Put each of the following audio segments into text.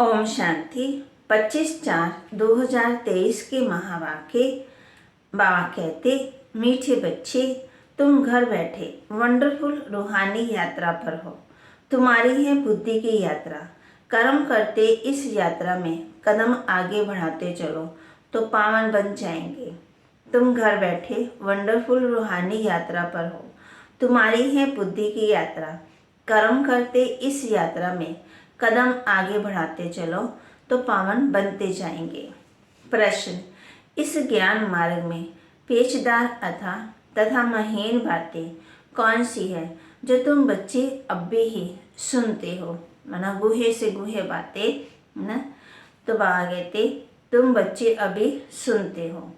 ओम शांति। 25/4/2023 के महावाक्य। बाबा कहते, मीठे बच्चे, तुम घर बैठे वंडरफुल रूहानी यात्रा पर हो। तुम्हारी है बुद्धि की यात्रा। कर्म करते इस यात्रा में कदम आगे बढ़ाते चलो तो पावन बन जाएंगे। तुम घर बैठे वंडरफुल रूहानी यात्रा पर हो। तुम्हारी है बुद्धि की यात्रा। कर्म करते इस यात्रा में कदम आगे बढ़ाते चलो तो पावन बनते जाएंगे। प्रश्न, इस ज्ञान मार्ग में पेचदार तथा महीन बातें कौन सी है जो तुम बच्चे अब भी ही सुनते हो? माना गुहे से गुहे बातें ना। तो बाबा कहते, तुम बच्चे अभी सुनते हो।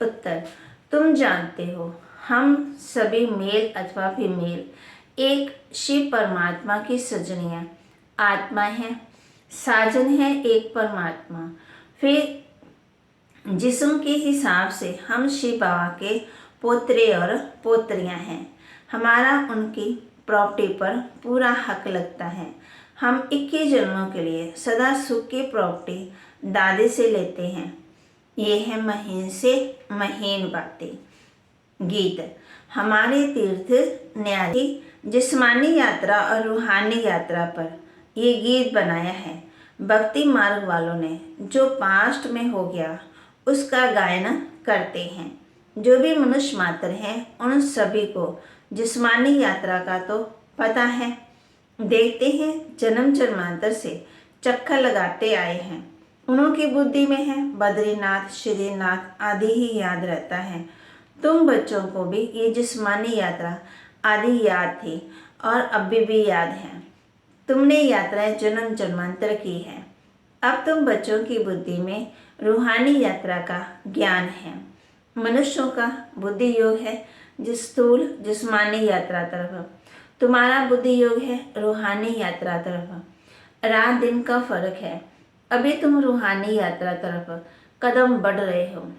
उत्तर, तुम जानते हो हम सभी मेल अथवा फीमेल एक शिव परमात्मा की सजनियाँ आत्मा है, साजन है एक परमात्मा। फिर जिस्म के हिसाब से हम शिव बाबा के पोतरे और पोतरियां हैं। हमारा उनकी प्रॉपर्टी पर पूरा हक लगता है। हम 21 जन्मों के लिए सदा सुख की प्रॉपर्टी दादे से लेते हैं। ये है महीन से महीन बातें। गीत, हमारे तीर्थ न्यारी जिस्मानी यात्रा और रूहानी यात्रा पर ये गीत बनाया है। भक्ति मार्ग वालों ने जो पास्ट में हो गया उसका गायन करते हैं। जो भी मनुष्य मात्र हैं उन सभी को जिस्मानी यात्रा का तो पता है। देखते हैं जन्म जन्मांतर से चक्कर लगाते आए हैं। उन्होंने बुद्धि में है बद्रीनाथ श्रीनाथ आदि ही याद रहता है। तुम बच्चों को भी ये जिस्मानी यात्रा आदि याद थी और अभी भी याद है। तुमने यात्राएं जन्म जन्मांतर की है। अब तुम बच्चों की बुद्धि में रूहानी यात्रा का ज्ञान है। मनुष्यों का बुद्धि योग है स्थूल जिस्मानी यात्रा तरफ। तुम्हारा बुद्धि योग है रूहानी यात्रा तरफ। रात दिन का फर्क है। अभी तुम रूहानी यात्रा तरफ कदम बढ़ रहे हो।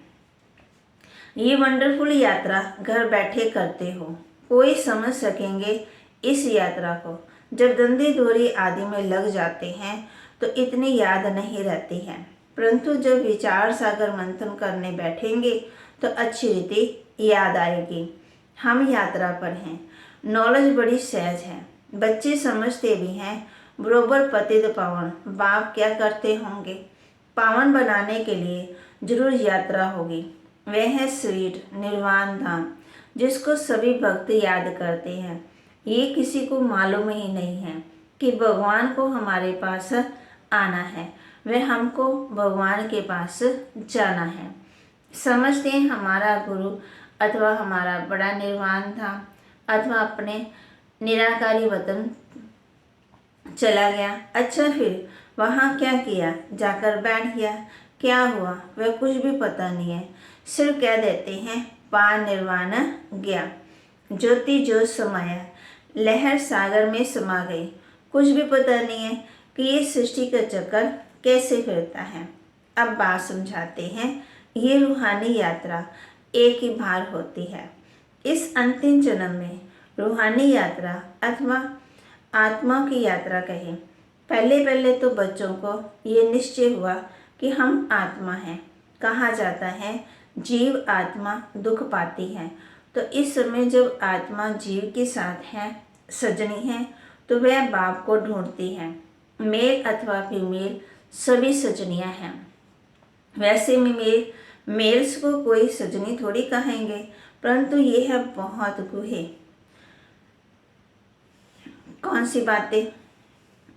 ये वंडरफुल यात्रा घर बैठे करते हो। कोई समझ सकेंगे इस यात्रा को जब धंधे दोरी आदि में लग जाते हैं तो इतनी याद नहीं रहती है, परंतु जब विचार सागर मंथन करने बैठेंगे तो अच्छी रीति याद आएगी। हम यात्रा पर हैं। नॉलेज बड़ी सहज है। बच्चे समझते भी हैं। बरोबर पतित पावन बाप क्या करते होंगे। पावन बनाने के लिए जरूर यात्रा होगी। वह है स्वीट निर्वाण धाम जिसको सभी भक्त याद करते हैं। ये किसी को मालूम ही नहीं है कि भगवान को हमारे पास आना है, वह हमको भगवान के पास जाना है। समझते हैं हमारा गुरु अथवा हमारा बड़ा निर्वाण धाम अथवा अपने निराकारी वतन चला गया। अच्छा, फिर वहाँ क्या किया? जाकर बैठ गया। क्या हुआ वह कुछ भी पता नहीं है। सिर्फ कह देते हैं पार निर्वाण गया। ज्योति ज्योत समाया, लहर सागर में समा गई। कुछ भी पता नहीं है कि ये सृष्टि का चक्कर कैसे फिरता है। अब बात समझाते हैं। ये रूहानी यात्रा एक ही बार होती है। इस अंतिम जन्म में रूहानी यात्रा अथवा आत्मा की यात्रा कहें। पहले पहले तो बच्चों को ये निश्चय हुआ कि हम आत्मा हैं। कहा जाता है जीव आत्मा दुख पाती है। तो इस समय जब आत्मा जीव के साथ है सजनी है तो वह बाप को ढूंढती है। मेल अथवा फीमेल सभी सजनियां हैं। वैसे में मेल्स को कोई सजनी थोड़ी कहेंगे, परंतु ये है बहुत गुहे। कौन सी बातें?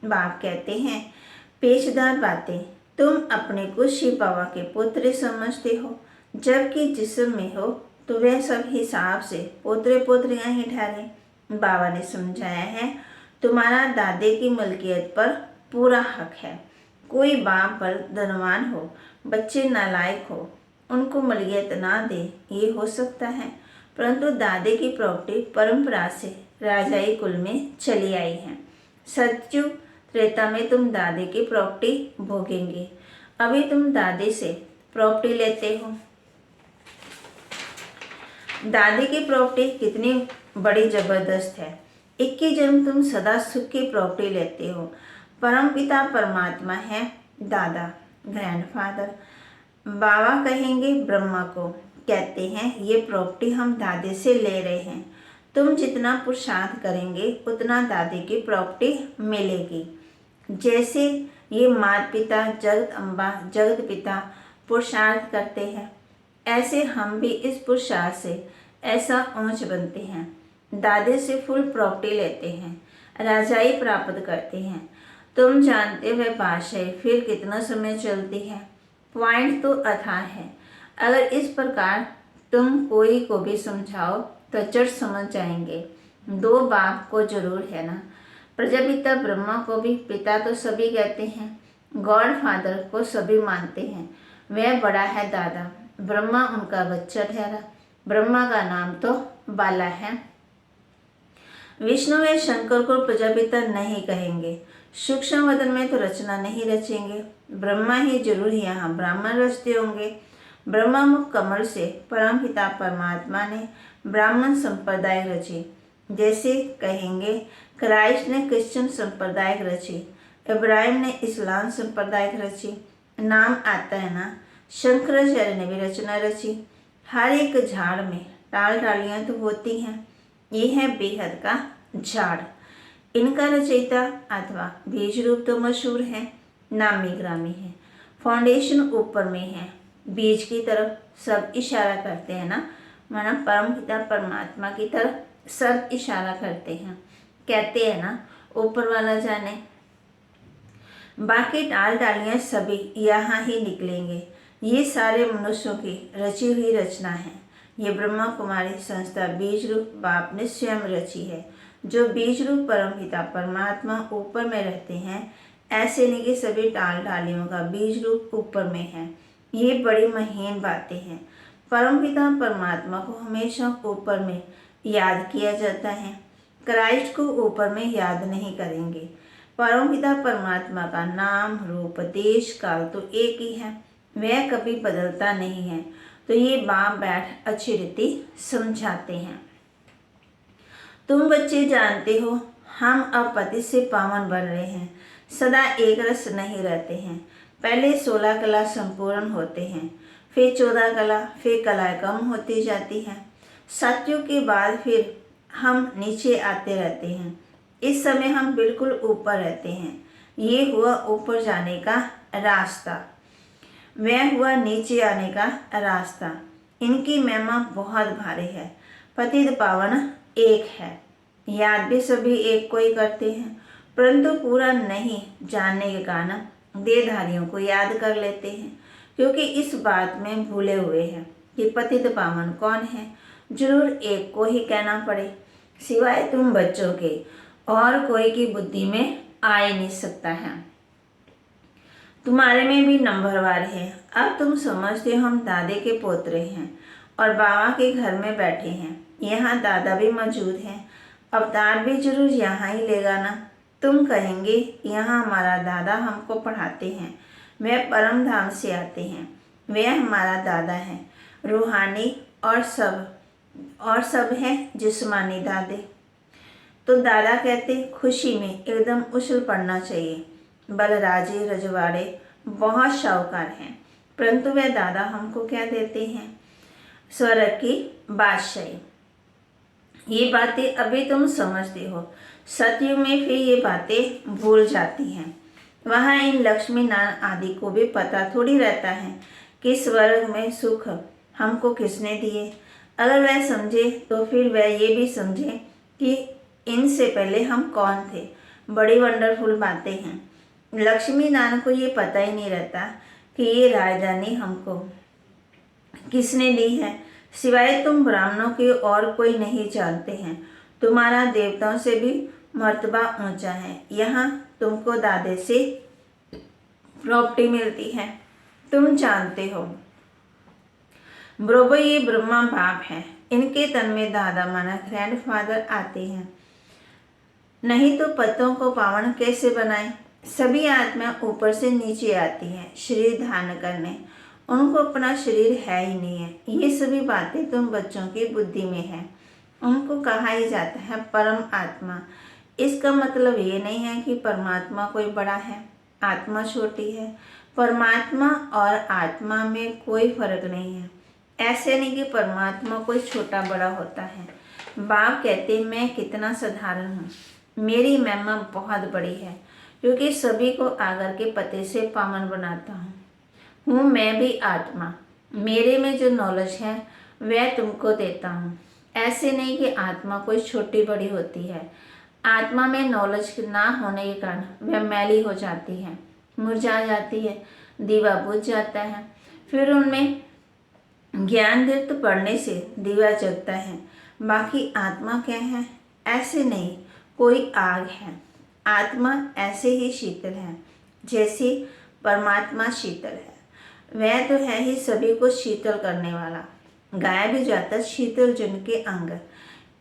बाप कहते हैं पेचदार बातें। तुम अपने को शिव बाबा के पुत्र समझते हो, जबकि जिस्म में हो तो वह सब हिसाब से पोतरे पोतरियां ही ठहरे। बाबा ने समझाया है तुम्हारा दादे की मलकियत पर पूरा हक है। कोई बाप पर धनवान हो, बच्चे नालायक हो, उनको मलकियत ना दे ये हो सकता है, परंतु दादे की प्रॉपर्टी परंपरा से राजाई कुल में चली आई है। सतयुग त्रेता में तुम दादे की प्रॉपर्टी भोगेंगे। अभी तुम दादे से प्रॉपर्टी लेते हो। दादी की प्रॉपर्टी कितनी बड़ी जबरदस्त है। 21 जन्म तुम सदा सुख की प्रॉपर्टी लेते हो। परमपिता परमात्मा है दादा ग्रैंडफादर। बाबा कहेंगे ब्रह्मा को, कहते हैं ये प्रॉपर्टी हम दादे से ले रहे हैं, तुम जितना पुरुषार्थ करेंगे उतना दादी की प्रॉपर्टी मिलेगी। जैसे ये माता पिता जगत अम्बा जगत पिता पुरुषार्थ करते हैं, ऐसे हम भी इस पुरुषार्थ से ऐसा ऊंच बनते हैं। दादे से फुल प्रॉपर्टी लेते हैं, राजाई प्राप्त करते हैं। तुम जानते हुए बादशाही फिर कितना समय चलती है। पॉइंट तो अथाह है। अगर इस प्रकार तुम कोई को भी समझाओ तो चट समझ जाएंगे। दो बाप को जरूर है ना। प्रजापिता ब्रह्मा को भी पिता तो सभी कहते हैं, गॉड फादर को सभी मानते हैं। वह बड़ा है दादा, ब्रह्मा उनका बच्चा ठहरा। ब्रह्मा का नाम तो बाला है। विष्णु व शंकर को प्रजापिता नहीं कहेंगे, सूक्ष्म वदन में तो रचना नहीं रचेंगे। ब्रह्मा ही जरूर यहाँ ब्राह्मण रचते होंगे। ब्रह्मा मुख कमल से परमपिता परमात्मा ने ब्राह्मण संप्रदाय रचे। जैसे कहेंगे क्राइस्ट ने क्रिश्चियन संप्रदाय रची, इब्राहिम ने इस्लाम संप्रदाय रची। नाम आता है ना। शंकराचार्य ने भी रचना रची। हर एक झाड़ में टाल टालियाँ तो होती हैं। ये है बेहद का झाड़। इनका रचयिता अथवा बीज रूप तो मशहूर है, नामी ग्रामी है। फाउंडेशन ऊपर में है, बीज की तरफ सब इशारा करते हैं ना, माना परम पिता परमात्मा की तरफ सब इशारा करते हैं। कहते हैं ना ऊपर वाला जाने। बाकी टाल टालियाँ सभी यहाँ ही निकलेंगे। ये सारे मनुष्यों की रची हुई रचना है। ये ब्रह्मा कुमारी संस्था बीज रूप बाप ने स्वयं रची है। जो बीज रूप परमपिता परमात्मा ऊपर में रहते हैं, ऐसे नहीं कि सभी टाल टालियों का बीज रूप ऊपर में है। ये बड़ी महीन बातें हैं। परमपिता परमात्मा को हमेशा ऊपर में याद किया जाता है। क्राइस्ट को ऊपर में याद नहीं करेंगे। परमपिता परमात्मा का नाम रूप देश काल तो एक ही है, वह कभी बदलता नहीं है। तो ये बाप बैठ अच्छी रीति समझाते हैं। तुम बच्चे जानते हो हम अब पति से पावन बन रहे हैं, सदा एक रस नहीं रहते हैं। पहले 16 कला संपूर्ण होते हैं, फिर 14 कला, फिर कलाएं कम होती जाती हैं। सत्युग के बाद फिर हम नीचे आते रहते हैं। इस समय हम बिल्कुल ऊपर रहते हैं। ये हुआ ऊपर जाने का रास्ता, वह हुआ नीचे आने का रास्ता। इनकी महिमा बहुत भारी है। पतित पावन एक है। याद भी सभी एक को ही करते हैं, परंतु पूरा नहीं जानने के कारण देहधारियों को याद कर लेते हैं, क्योंकि इस बात में भूले हुए हैं कि पतित पावन कौन है। जरूर एक को ही कहना पड़े, सिवाय तुम बच्चों के और कोई की बुद्धि में आ ही नहीं सकता है। तुम्हारे में भी नंबरवार है। अब तुम समझते हो हम दादे के पोतरे हैं और बाबा के घर में बैठे हैं। यहाँ दादा भी मौजूद हैं, अवतार भी जरूर यहाँ ही लेगा ना। तुम कहेंगे यहाँ हमारा दादा हमको पढ़ाते हैं, वह परम धाम से आते हैं, वह हमारा दादा है। रूहानी और सब है जिस्मानी दादे। तो दादा कहते खुशी में एकदम उछल पड़ना चाहिए। बलराजे रजवाड़े बहुत शाहूकार हैं, परंतु वह दादा हमको क्या देते हैं, स्वर्ग की बादशाही। ये बातें अभी तुम समझते हो, सतयुग में फिर ये बातें भूल जाती हैं। वहाँ इन लक्ष्मी नारायण आदि को भी पता थोड़ी रहता है कि स्वर्ग में सुख हमको किसने दिए। अगर वह समझे तो फिर वह ये भी समझे कि इनसे पहले हम कौन थे। बड़ी वंडरफुल बातें हैं। लक्ष्मी नारायण को ये पता ही नहीं रहता कि ये राजधानी हमको किसने दी है। सिवाय तुम ब्राह्मणों के और कोई नहीं जानते हैं। तुम्हारा देवताओं से भी मर्तबा ऊंचा है। यहाँ तुमको दादे से प्रॉपर्टी मिलती है, तुम जानते हो। बरोबर ये ब्रह्मा बाप है, इनके तन में दादा माना ग्रैंडफादर आते हैं। नहीं तो पतों को पावन कैसे बनाए। सभी आत्मा ऊपर से नीचे आती हैं शरीर धारण करने, उनको अपना शरीर है ही नहीं है। ये सभी बातें तुम बच्चों की बुद्धि में है। उनको कहा ही जाता है परम आत्मा। इसका मतलब ये नहीं है कि परमात्मा कोई बड़ा है। आत्मा छोटी है। परमात्मा और आत्मा में कोई फर्क नहीं है। ऐसे नहीं कि परमात्मा कोई छोटा बड़ा होता है। बाप कहते मैं कितना साधारण हूँ, मेरी महिमा बहुत बड़ी है, क्योंकि सभी को आकर के पते से पावन बनाता हूँ मैं भी आत्मा। मेरे में जो नॉलेज है वह तुमको देता हूँ। ऐसे नहीं कि आत्मा कोई छोटी बड़ी होती है। आत्मा में नॉलेज ना होने के कारण वह मैली हो जाती है, मुरझा जाती है, दीवा बुझ जाता है। फिर उनमें ज्ञान दीप्त पढ़ने से दीवा जगता है। बाकी आत्मा क्या है? ऐसे नहीं, कोई आग है। आत्मा ऐसे ही शीतल है जैसे परमात्मा शीतल है। वह तो है ही सभी को शीतल करने वाला। गाया भी जाता शीतल जिनके अंग,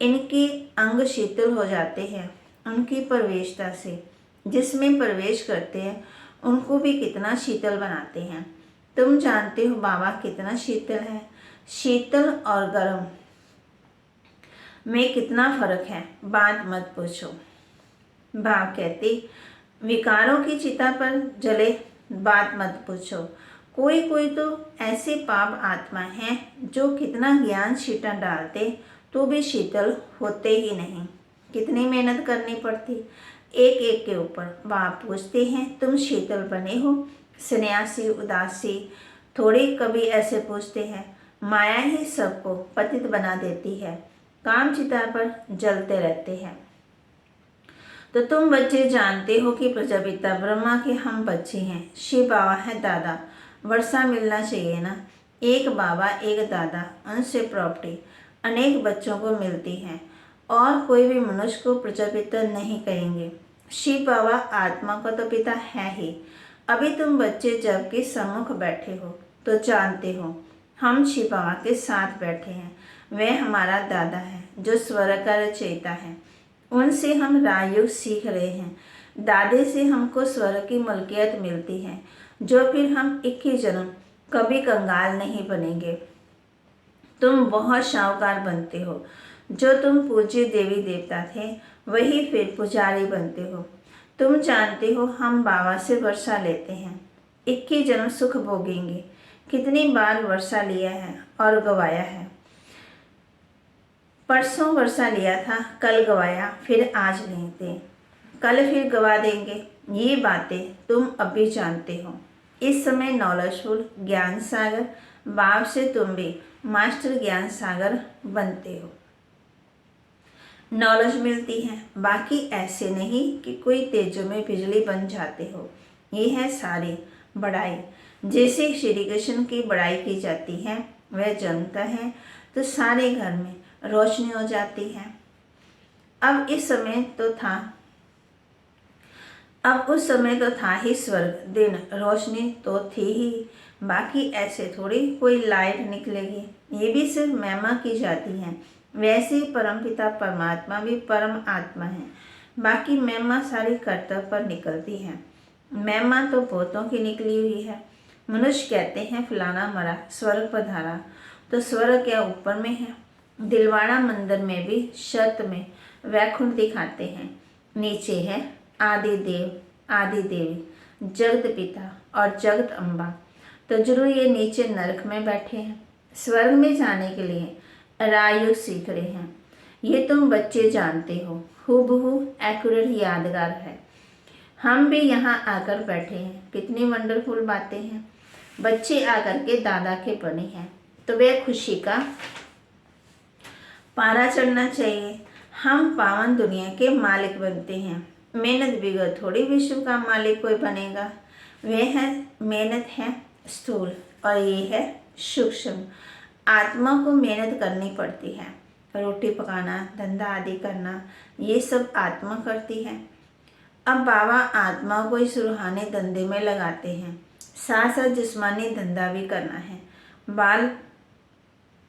इनके अंग शीतल हो जाते हैं उनकी प्रवेशता से। जिसमें प्रवेश करते हैं उनको भी कितना शीतल बनाते हैं। तुम जानते हो बाबा कितना शीतल है। शीतल और गर्म में कितना फर्क है, बात मत पूछो। भाव कहते विकारों की चिता पर जले, बात मत पूछो। कोई कोई तो ऐसे पाप आत्मा हैं जो कितना ज्ञान छींटा डालते तो भी शीतल होते ही नहीं। कितनी मेहनत करनी पड़ती एक एक के ऊपर। बाप पूछते हैं तुम शीतल बने हो, सन्यासी उदासी थोड़ी कभी ऐसे पूछते हैं। माया ही सबको पतित बना देती है, काम चिता पर जलते रहते हैं। तो तुम बच्चे जानते हो कि प्रजापिता ब्रह्मा के हम बच्चे हैं। शिव बाबा है दादा, वर्षा मिलना चाहिए ना। एक बाबा एक दादा, उनसे प्रॉपर्टी अनेक बच्चों को मिलती है और कोई भी मनुष्य को प्रजापिता नहीं कहेंगे। शिव बाबा आत्मा का तो पिता है ही। अभी तुम बच्चे जबकि सम्मुख बैठे हो तो जानते हो हम शिव बाबा के साथ बैठे हैं। वह हमारा दादा है जो स्वर्ग का रचयिता है। उनसे हम राजयोग सीख रहे हैं। दादे से हमको स्वर्ग की मलकियत मिलती है, जो फिर हम 21 जन्म कभी कंगाल नहीं बनेंगे। तुम बहुत शाहूकार बनते हो। जो तुम पूज्य देवी देवता थे वही फिर पुजारी बनते हो। तुम जानते हो हम बाबा से वर्षा लेते हैं, 21 जन्म सुख भोगेंगे। कितनी बार वर्षा लिया है और गवाया है। परसों वर्षा लिया था, कल गवाया, फिर आज लेते, कल फिर गवा देंगे। ये बातें तुम अभी जानते हो। इस समय नॉलेजफुल ज्ञान सागर बाप से तुम भी मास्टर ज्ञान सागर बनते हो। नॉलेज मिलती है, बाकी ऐसे नहीं कि कोई तेजों में बिजली बन जाते हो। ये है सारी बड़ाई। जैसे श्री कृष्ण की बड़ाई की जाती है, वह जन्मता है तो सारे घर में रोशनी हो जाती है। अब उस समय तो था ही स्वर्ग, दिन रोशनी तो थी ही। बाकी ऐसे थोड़ी कोई लाइट निकलेगी। ये भी सिर्फ महिमा की जाती है। वैसे परमपिता परमात्मा भी परम आत्मा है। बाकी महिमा सारी कर्तव्य पर निकलती है। महिमा तो बहुतों की निकली हुई है। मनुष्य कहते हैं फलाना मरा, स्वर्ग पधारा, तो स्वर्ग क्या ऊपर में है? दिलवाड़ा मंदिर में भी शत में वैकुंठ दिखाते हैं। नीचे है आदि देव आदि देवी, जगत पिता और जगत अम्बा। तो जरूर ये नीचे नरक में बैठे हैं। स्वर्ग में जाने के लिए राजयोग सीख रहे हैं। ये तुम बच्चे जानते हो, हूबहू एक्यूरेट यादगार है। हम भी यहाँ आकर बैठे हैं। कितनी वंडरफुल बातें हैं। बच्चे आकर के दादा के बने हैं तो वह खुशी का पारा चढ़ना चाहिए। हम पावन दुनिया के मालिक बनते हैं। मेहनत बिगड़ थोड़ी विश्व का मालिक कोई बनेगा। वह है मेहनत है स्थूल और ये है सूक्ष्म। आत्मा को मेहनत करनी पड़ती है। रोटी पकाना, धंधा आदि करना, ये सब आत्मा करती है। अब बाबा आत्मा को इस रूहानी धंधे में लगाते हैं। साथ साथ जिस्मानी धंधा भी करना है।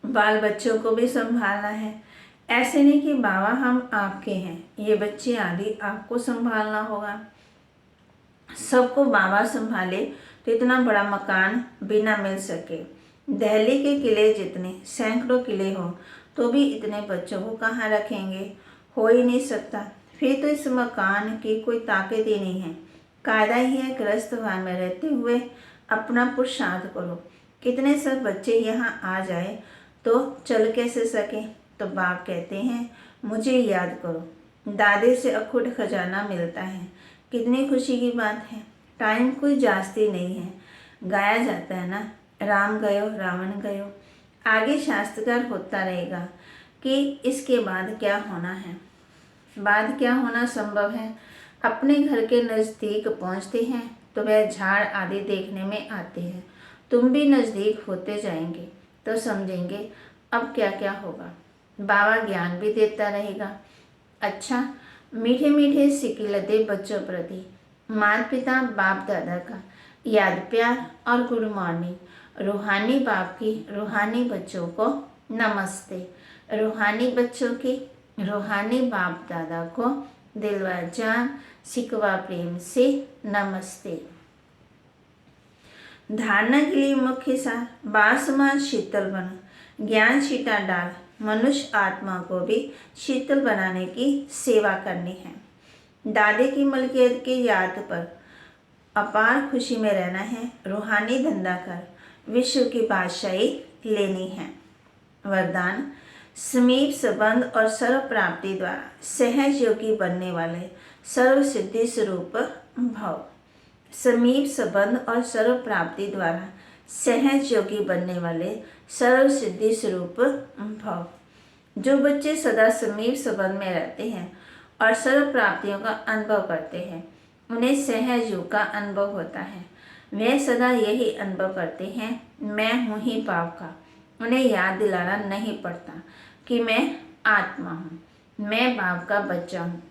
बाल बच्चों को भी संभालना है। ऐसे नहीं कि बाबा हम आपके हैं, ये बच्चे आदि आपको संभालना होगा। सबको बाबा संभाले तो इतना बड़ा मकान भी ना मिल सके। दिल्ली के किले जितने सैकड़ों किले हो तो भी इतने बच्चों को कहाँ रखेंगे? हो ही नहीं सकता। फिर तो इस मकान की कोई ताकत ही नहीं है। कायदा ही है ग्रस्त भान में रहते हुए अपना पुरुषार्थ करो। कितने सब बच्चे यहाँ आ जाए तो चल कैसे सके, तो बाप कहते हैं मुझे याद करो, दादे से अखुट खजाना मिलता है। कितनी खुशी की बात है। टाइम कोई जास्ती नहीं है। गाया जाता है ना, राम गयो रावण गयो। आगे शास्त्रकार होता रहेगा कि इसके बाद क्या होना है, बाद क्या होना संभव है। अपने घर के नज़दीक पहुंचते हैं तो वह झाड़ आदि देखने में आते हैं। तुम भी नज़दीक होते जाएंगे तो समझेंगे अब क्या क्या होगा। बाबा ज्ञान भी देता रहेगा। अच्छा, मीठे मीठे सिकिलते बच्चों प्रति माता पिता बाप दादा का याद प्यार और गुड मॉर्निंग। रूहानी बाप की रूहानी बच्चों को नमस्ते। रूहानी बच्चों की रूहानी बाप दादा को दिलवा जान सिकवा प्रेम से नमस्ते। धारणा के लिए मुख्य सार बासमान शीतल बनो। ज्ञान छीटा डाल मनुष्य आत्मा को भी शीतल बनाने की सेवा करनी है। दादे की मलकियत की याद पर अपार खुशी में रहना है। रूहानी धंधा कर विश्व की बादशाही लेनी है। वरदान समीप संबंध और सर्व प्राप्ति द्वारा सहज योगी बनने वाले सर्व सिद्धि स्वरूप भव। समीप संबंध और सर्व प्राप्ति द्वारा सहज योगी बनने वाले सर्व सिद्धि स्वरूप भव। जो बच्चे सदा समीप संबंध में रहते हैं और सर्व प्राप्तियों का अनुभव करते हैं, उन्हें सहज योग का अनुभव होता है। वे सदा यही अनुभव करते हैं, मैं हूँ ही बाप का। उन्हें याद दिलाना नहीं पड़ता कि मैं आत्मा हूँ, मैं बाप का बच्चा हूँ,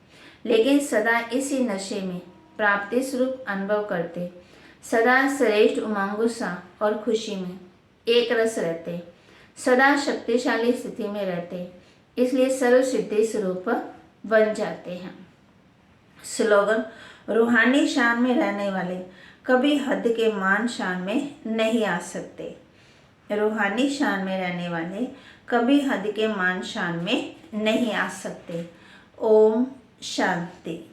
लेकिन सदा इसी नशे में प्राप्ति स्वरूप अनुभव करते, सदा श्रेष्ठ उमंग उत्साह और खुशी में एक रस रहते, सदा शक्तिशाली स्थिति में रहते, इसलिए सर्व सिद्धि स्वरूप बन जाते हैं। स्लोगन रूहानी शान में रहने वाले कभी हद के मान शान में नहीं आ सकते। रूहानी शान में रहने वाले कभी हद के मान शान में नहीं आ सकते। ओम शांति।